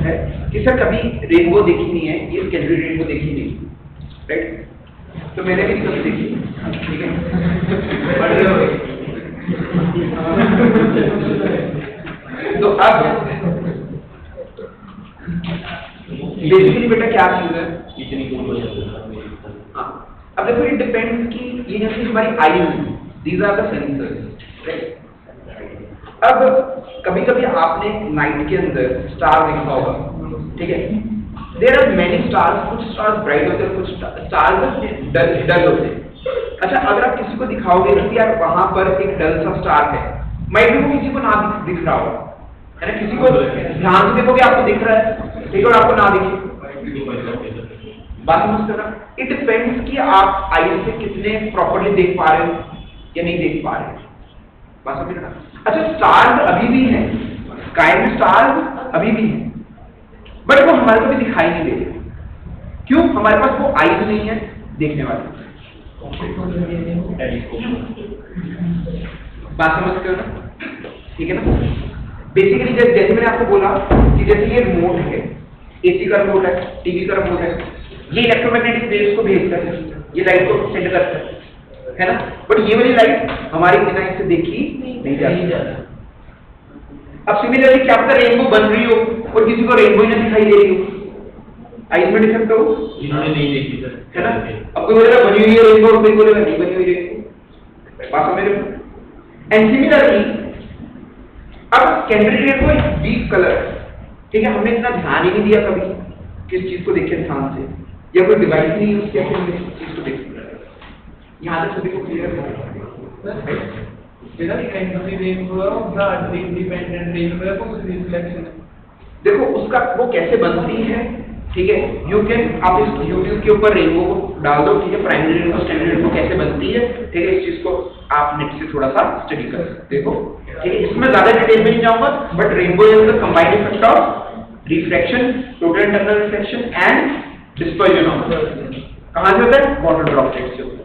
है कि सर कभी रेनबो देखी नहीं है, ये स्केलरी रेनबो देखी नहीं, राइट? तो मैंने भी कभी देखी, ठीक है? तो अब बेसिकली बेटा क्या चीज है इतनी हाँ, अब देखो इट डिपेंड्स कि ये जैसे हमारी eyes, these are the sensors, right? अब कभी कभी आपने नाइट के अंदर स्टार देखा होगा, ठीक है? देयर आर मेनी स्टार्स, कुछ स्टार्स ब्राइट होते हैं, कुछ स्टार्स डल होते हैं। अच्छा, अगर आप किसी को दिखाओगे कि यार वहां पर एक डल सा स्टार है, माइट भी वो किसी को ना दिख रहा होगा, है ना? किसी को ध्यान से देखोगे आपको दिख रहा है, ठीक है, और आपको ना दिखे, बात समझ रहे? इट डिपेंड्स कि आप आई से कितने प्रॉपर्ली देख पा रहे हो या नहीं देख पा रहे हो, बात समझ रहे? अच्छा, स्टार्स अभी भी हैं, स्काई में स्टार्स अभी भी हैं, बट वो हमारे को भी दिखाई नहीं दे रहे। क्यों? हमारे पास वो आईज नहीं है देखने वाली, बात समझते हो ना? ठीक है ना? बेसिकली जैसे मैंने आपको बोला कि जैसे ये रिमोट है, एसी का रिमोट है, टीवी का रिमोट है, ये इलेक्ट्रोमैग्नेटिक वेव्स को भेजता है, ये लाइट को सेंड करता है ना? बट ये वाली लाइट हमारी बिना इससे देखी नहीं जाती। अब सिमिलरली क्या पता रेनबो बन रही हो और किसी को रेनबो ही ना दिखाई दे रही हो, आइज में डिफेक्ट हो, जिन्होंने नहीं देखी सर, है ना? अब कोई बोलेगा बनी हुई है रेनबो और कोई बोलेगा नहीं बनी हुई रेनबो, बात समझ रहे हो? एंड सिमिलरली अब सेकेंडरी रेनबो एक वीक कलर है, ठीक है? हमने इतना ध्यान ही नहीं दिया कभी किस चीज को देखे ध्यान से, या कोई डिवाइस नहीं यूज किया कि हमने चीज को देख। यहाँ तक सभी को क्लियर है? देखो उसका वो कैसे बनती है, ठीक है? यू कैन, आप इस यूट्यूब के ऊपर रेनबो को डाल दो, ठीक है? प्राइमरी रेनबो, सेकेंडरी रेनबो कैसे बनती है, ठीक है? इस चीज को आप नेट से थोड़ा सा स्टडी कर सकते हो, ठीक है? इसमें ज्यादा डिटेल में नहीं जाऊंगा, but rainbow is the combined effect of refraction, total internal refraction and dispersion of, कहां से होता है? वाटर ड्रॉपलेट से होता है।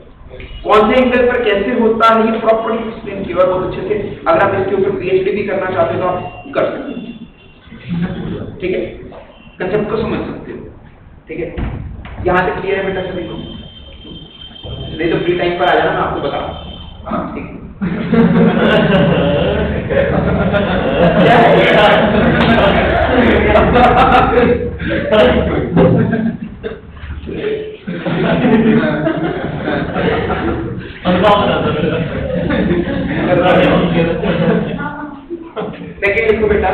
कौन से एंगल पर कैसे होता है ये प्रॉपर्ली एक्सप्लेन किया बहुत अच्छे से। अगर आप इसके ऊपर पीएचडी भी करना चाहते हो तो आप कर सकते हो, ठीक है? कंसेप्ट को समझ सकते हो, ठीक है? यहाँ से क्लियर है बेटा सभी को? नहीं तो फ्री टाइम पर आ जाना, मैं आपको बता, हाँ ठीक है? सेकेंड लिखो बेटा,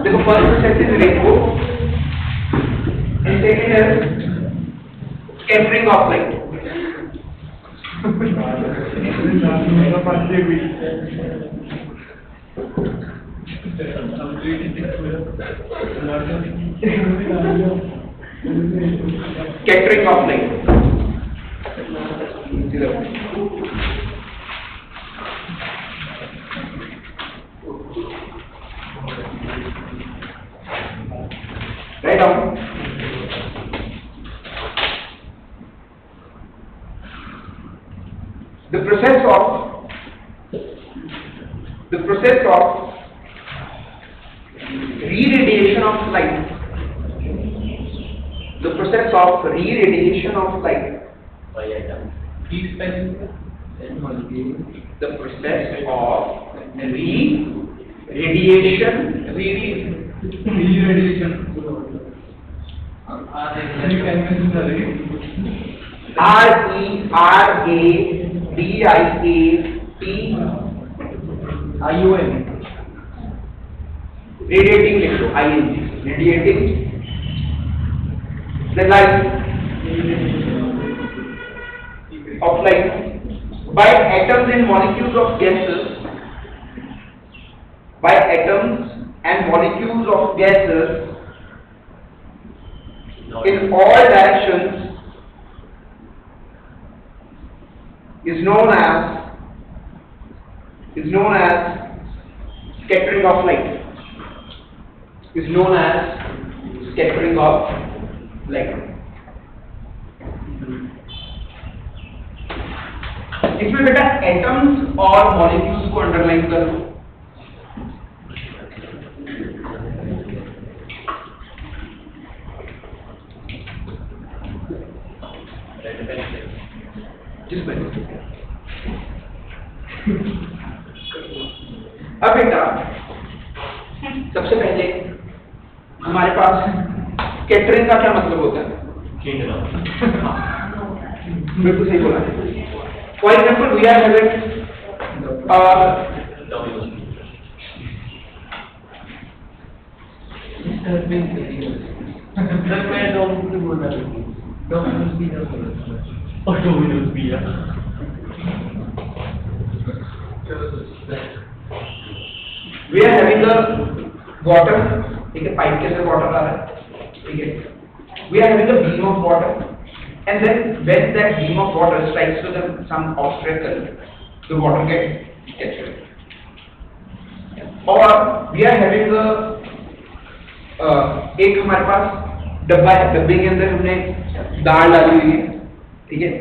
देखो first process is rainbow and second is scattering of light. Scattering of light. Right down. The process of re-radiation of light. The process of re-radiation of light. The process of re-radiation. R-E-R-A-D-I-A-T-I-O-N. Radiating लिख लो, I-N-G. Radiating the light of light by atoms and molecules of gases, by atoms and molecules of gases in all directions is known as scattering of light. Is known as scattering of light. इसमें बेटा atoms और molecules को underline कर लो। जिस वजह से अब बेटा सबसे पहले हमारे पास कैटरिंग का क्या मतलब होता है? बिल्कुल सही बोला। For example we are having we are having a water, ठीक है, पाइप के अंदर वाटर आ रहा है, ठीक है, we are having a beam of water and then when that beam of water strikes to some obstacle, the water gets captured. और we are having a एक हमारे पास डब्बा है, डब्बे के अंदर हमने दाल डाली हुई है, ठीक है,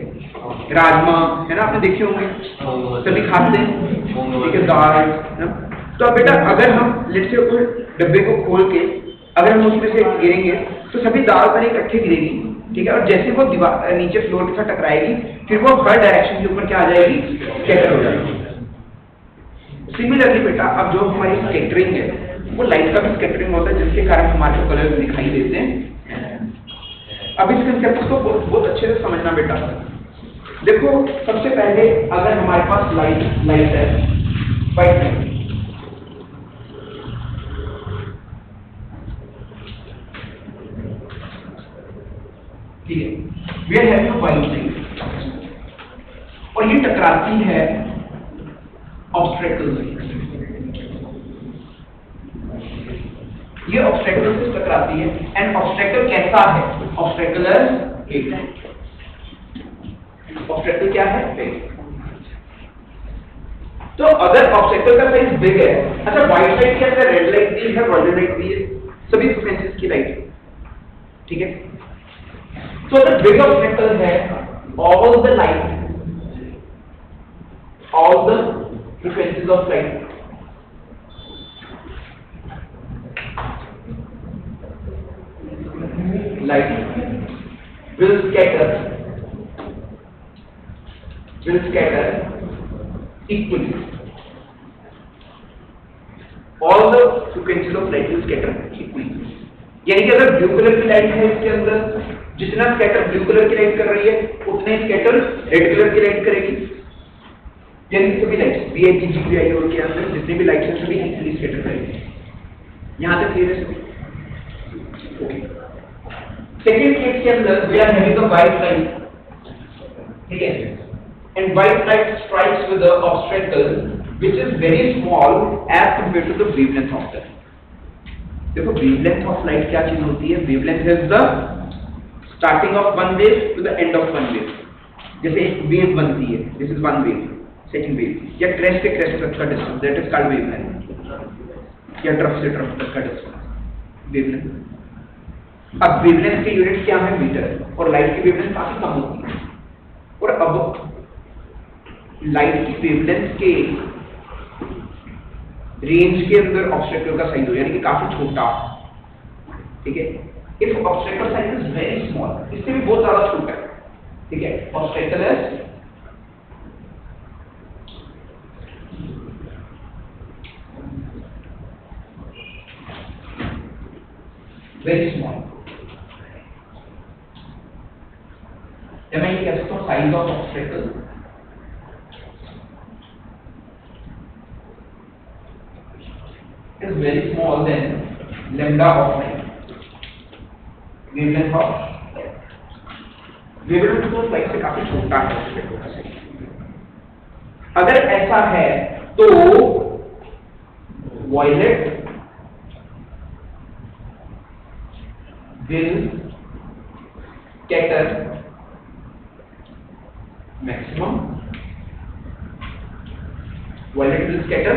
राजमा है ना, आपने देखे होंगे, सभी खाते हैं, ठीक है, दाल है ना। तो अब बेटा अगर हम लेट्स से उस डब्बे को खोल के अगर हम उसमें से गिरेंगे तो सभी दाल पर इकट्ठे गिरेगी, ठीक है, और जैसे वो दीवार नीचे फ्लोर के साथ टकराएगी फिर वो हर डायरेक्शन के ऊपर क्या आ जाएगी, स्कैटर हो जाएगी। सिमिलरली बेटा अब जो हमारी स्कैटरिंग है वो लाइट का भी स्कैटरिंग होता है जिसके कारण हमारे को कलर दिखाई देते हैं। अब इस कंसेप्ट को बहुत अच्छे से समझना बेटा। देखो सबसे पहले अगर हमारे पास लाइट है, व्हाइट लाइट, ठीक है, we are having a white light और ये टकराती है ऑब्स्ट्रैकल से, ये ऑब्स्ट्रैकल से टकराती है एंड ऑब्स्ट्रैकल कैसा है? ऑब्स्ट्रैकल इज ऑब्स्ट्रैकल क्या है? बिग। तो अगर ऑब्स्ट्रैकल का साइज बिग है, अच्छा व्हाइट लाइट के अंदर रेड लाइट भी है, वायलेट लाइट भी है, सभी फ्रीक्वेंसीज की लाइट, ठीक है। So the big obstacle है all the light, all the frequencies of light will scatter equally. All the frequencies of light will scatter equally. यानी कि अगर ब्लू कलर की लाइट है इसके अंदर, जितना स्कैटर ब्लू कलर की लाइट कर रही है उतने स्कैटर रेड कलर की लाइट करेगी। यानी कि सभी लाइट्स VIG GPIO के अंदर जितनी भी लाइट्स हैं सभी इक्वली स्कैटर करेगी। यहाँ तक क्लियर है सभी? ओके। सेकंड केस के अंदर we are having a white light, ठीक है, and white light strikes with the obstacle which is very small as compared to the wavelength of that. देखो वेवलेंथ ऑफ लाइट क्या चीज होती है? Wavelength is the starting of one wave to the end of one wave. जैसे एक wave बनती है, this is one wave, second wave, या क्रेस्ट से क्रेस्ट तक का distance, that is called wavelength, या ट्रफ से ट्रफ तक का डिस्टेंस, वेवलेंथ। अब वेवलेंथ के यूनिट क्या है? मीटर, और लाइट की वेवलेंथ काफी कम होती है। और अब लाइट की वेवलेंथ के रेंज के अंदर ऑब्स्ट्रैकल का साइज हो, यानी कि काफी छोटा, ठीक है। If obstacle size is very small, इससे भी बहुत ज्यादा छोटा है, ठीक है, ऑब्स्ट्रैकल इज वेरी स्मॉल। जब मैं ये कह सकता हूँ size of obstacle is very small than lambda of light, wavelength of wavelength तो लाइट से काफी छोटा है। अगर ऐसा है तो violet will scatter maximum, violet will scatter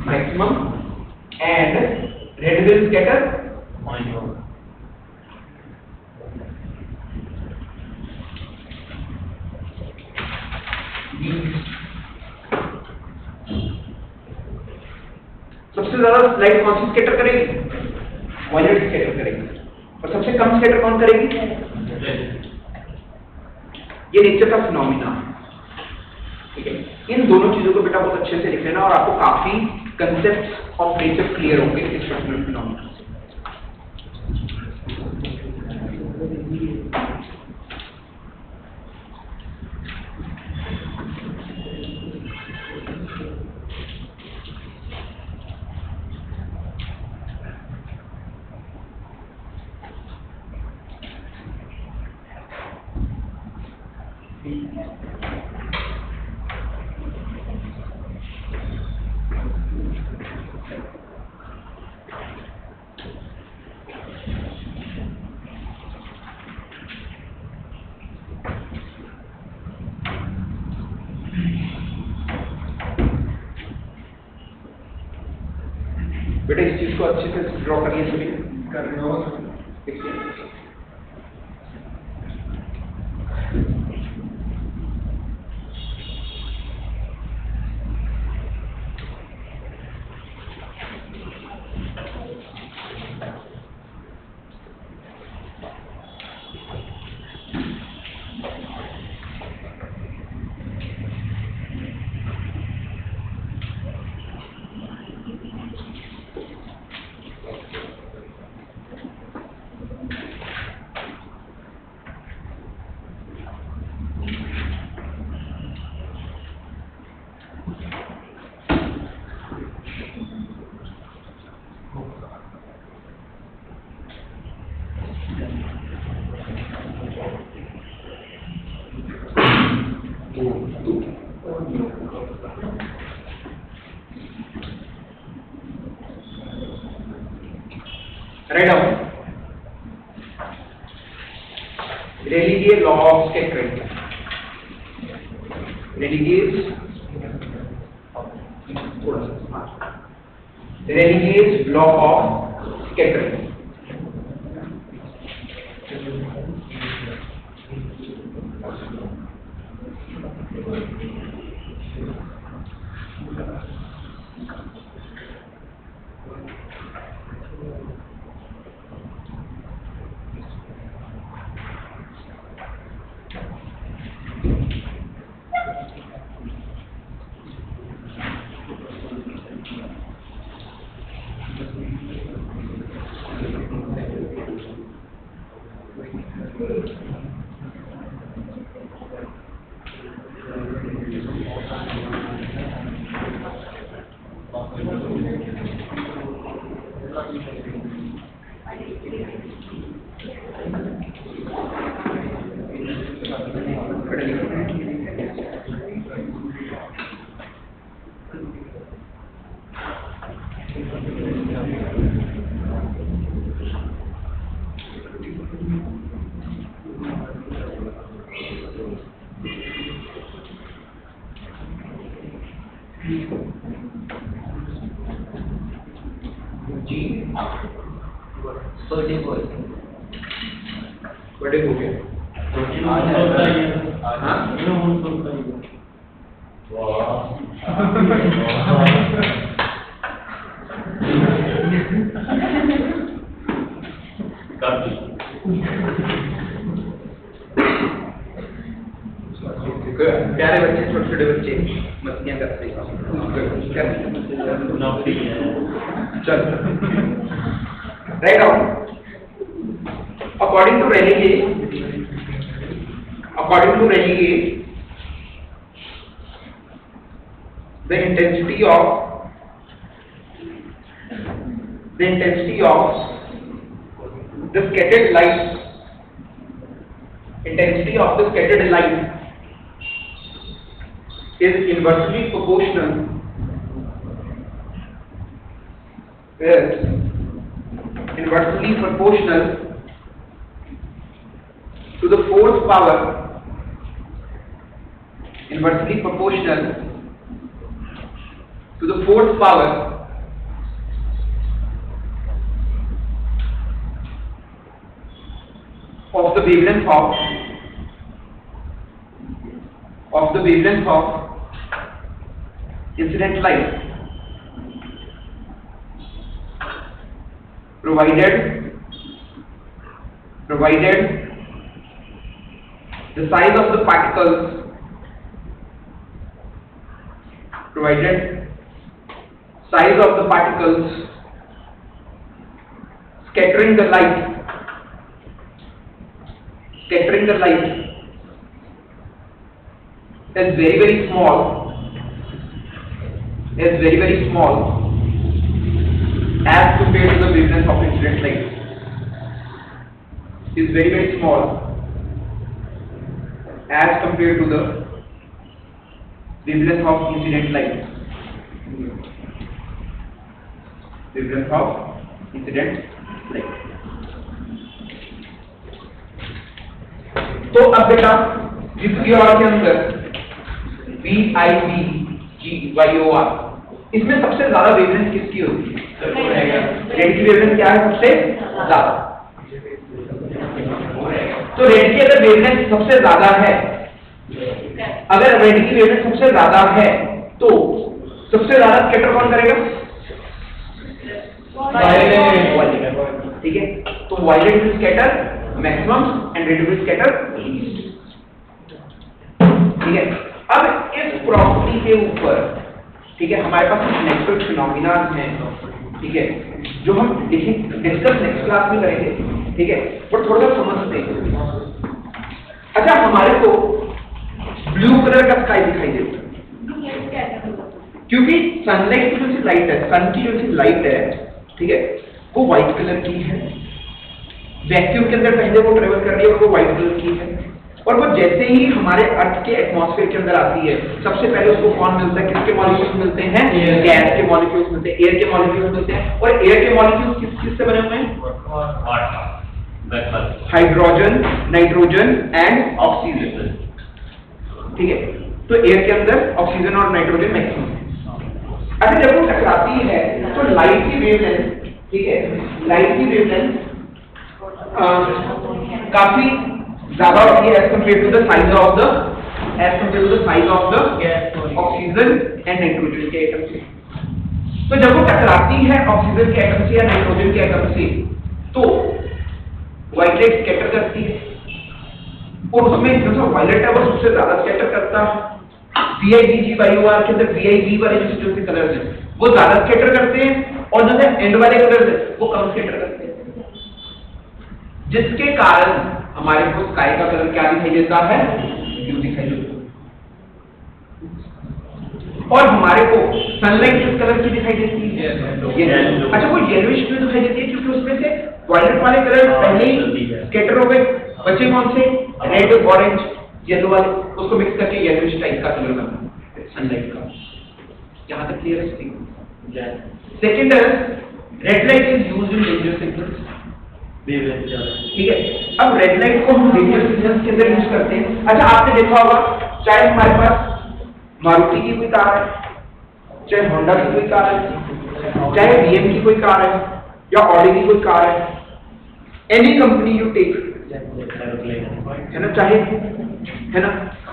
maximum and red will scatter minimum. सबसे ज्यादा लाइट कौन सी स्कैटर करेगी? वायलेट स्कैटर करेगी। और सबसे कम स्कैटर कौन करेगी? ये नेचर का फिनोमिना, इन दोनों चीजों को बेटा बहुत अच्छे से लिख लेना और आपको काफी कंसेप्ट ऑफ नेचर क्लियर होंगे इस पर्टिकुलर फिनोमेना। बेटा इस चीज को अच्छे से ड्रॉ करिए सभी। कर रहे हो Write down Rayleigh's law of scattering. Rayleigh's law of scattering. बड़े हो गए प्यारे बच्चे, छोटे छोटे बच्चे मस्तियां करते हैं। चल right out according to Rayleigh, the intensity of the scattered light is inversely proportional to the fourth power of the wavelength of incident light, provided the size of the particles provided size of the particles scattering the light is very small, as compared to the wavelength of incident light. Is very small as compared to the wavelength of incident light. तो अब बेटा जिसकी और के अंदर VIBGYOR, इसमें सबसे ज्यादा वेवलेंथ किसकी होती है? रेड की वेवलेंथ क्या है सबसे ज्यादा? तो रेड की अगर वेवलेंथ सबसे ज्यादा है, अगर रेड की वेवलेंथ सबसे ज्यादा है तो सबसे ज्यादा स्कैटर कौन करेगा? ठीक है, तो violet will scatter maximum and red will scatter least. ठीक है, अब इस प्रॉपर्टी के ऊपर, ठीक है, हमारे पास कुछ नेटवर्क फिनोमिना हैं, ठीक है, जो हम डिस्कस नेक्स्ट क्लास में करेंगे, ठीक है, पर थोड़ा सा समझते हैं। अच्छा, हमारे को ब्लू कलर का स्काई दिखाई देता है क्योंकि सनलाइट की जो सी लाइट है, सन की जो सी लाइट है, ठीक है, वो व्हाइट कलर की है। वैक्यूम के अंदर पहले वो ट्रेवल कर रही है और वो व्हाइट कलर की है, और वो जैसे ही हमारे अर्थ के एटमॉस्फेयर के अंदर आती है, सबसे पहले उसको कौन मिलता है? किसके मॉलिक्यूल्स मिलते हैं? गैस के मॉलिक्यूल्स मिलते हैं, एयर के मॉलिक्यूल्स मिलते हैं। और एयर के मॉलिक्यूल्स किस से बने हुए हैं? Hydrogen, nitrogen and oxygen. ठीक है, तो एयर के अंदर ऑक्सीजन और नाइट्रोजन मैक्सिमम। अच्छा, जब वो टकराती है तो लाइट की वेवलेंथ, ठीक है, लाइट की वेवलेंथ काफी ज्यादा होती है as compare to the size of the oxygen and nitrogen के एटम से। तो जब वो टकराती है ऑक्सीजन के एटम से या नाइट्रोजन के एटम से, तो वायलेट स्कैटर करती है, और उसमें जो वायलेट है वो सबसे ज्यादा स्कैटर करता है। VIBGYOR के अंदर VIB वाले जो कलर्स हैं वो ज्यादा स्कैटर करते हैं, और जो है एंड वाले कलर्स हैं वो कम स्कैटर करते हैं, जिसके कारण हमारे को स्काई का कलर क्या दिखाई देता है? ब्लू दिखाई देता है। और हमारे को सनलाइट किस कलर की दिखाई देती है? येलो। अच्छा, वो येलोइश क्यों दिखाई देती है? क्योंकि उसमें से वायलेट वाले कलर पहले ही स्कैटर हो गए, बचे कौन से? रेड, ऑरेंज, येलो वाले, उसको मिक्स करके येलोइश टाइप का कलर बनता है सनलाइट का। यहाँ तक क्लियर है? सेकंड है, red light is used in danger signals. ठीक है, अब रेड लाइट को हम डेंजर सिग्नल्स के अंदर यूज करते हैं। अच्छा, आपने देखा होगा, चाहे हमारे पास मारुति की कोई कार है, चाहे होंडा की कोई कार है, चाहे BM की कोई कार है, या ऑडी की कोई कार है, एनी कंपनी यू टेक, है ना, चाहे, है ना,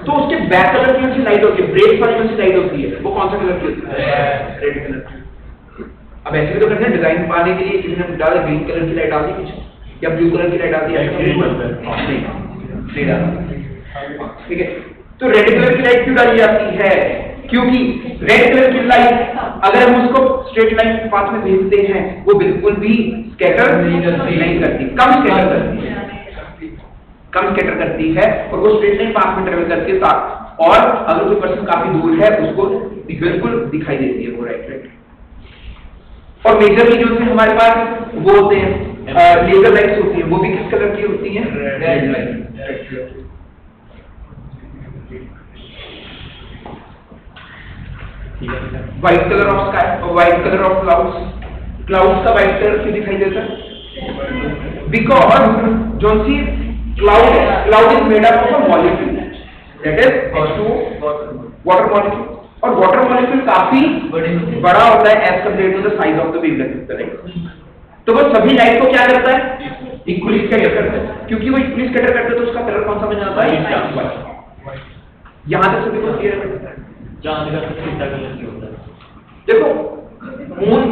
तो उसके बैक कलर की सी लाइट होती है, ब्रेक वाली जो सी लाइट होती है, वो कौन सा कलर की होती है? रेड कलर की। अब ऐसे भी तो करते हैं, डिजाइन पाने के लिए किसी ने डाला ग्रीन कलर की लाइट डाल दी पीछे, या ब्लू कलर की लाइट आती है, ठीक है। तो रेड कलर की लाइट क्यों डाली जाती है? क्योंकि रेड कलर की लाइट अगर हम उसको स्ट्रेट लाइन के पाथ में भेजते हैं, वो बिल्कुल भी स्कैटर नहीं करती, कम स्कैटर करती है, और वो स्ट्रेट लाइन पाथ में ट्रेवल करती है साथ, और अगर कोई पर्सन काफी दूर है उसको बिल्कुल दिखाई देती है वो राइट। और मेजरली जो से हमारे पास वो होते हैं लेजर लाइट्स होती है, वो भी किस कलर की होती हैं? Red light. White colour of sky, white colour of clouds, clouds का व्हाइट कलर क्यों दिखाई देता है? बिकॉज जो सी cloud is made up of a molecule, that is H2O, water molecule, और वाटर मॉलिक्यूल काफी बड़ा होता है as compare to the size of the wavelength, right. तो वो सभी लाइट को क्या करता है? इक्वली स्कैटर करता है, क्योंकि वो इक्वली स्कैटर करते हैं तो उसका कलर कौन सा बन जाता है? यहाँ तक सभी को क्लियर है? देखो मून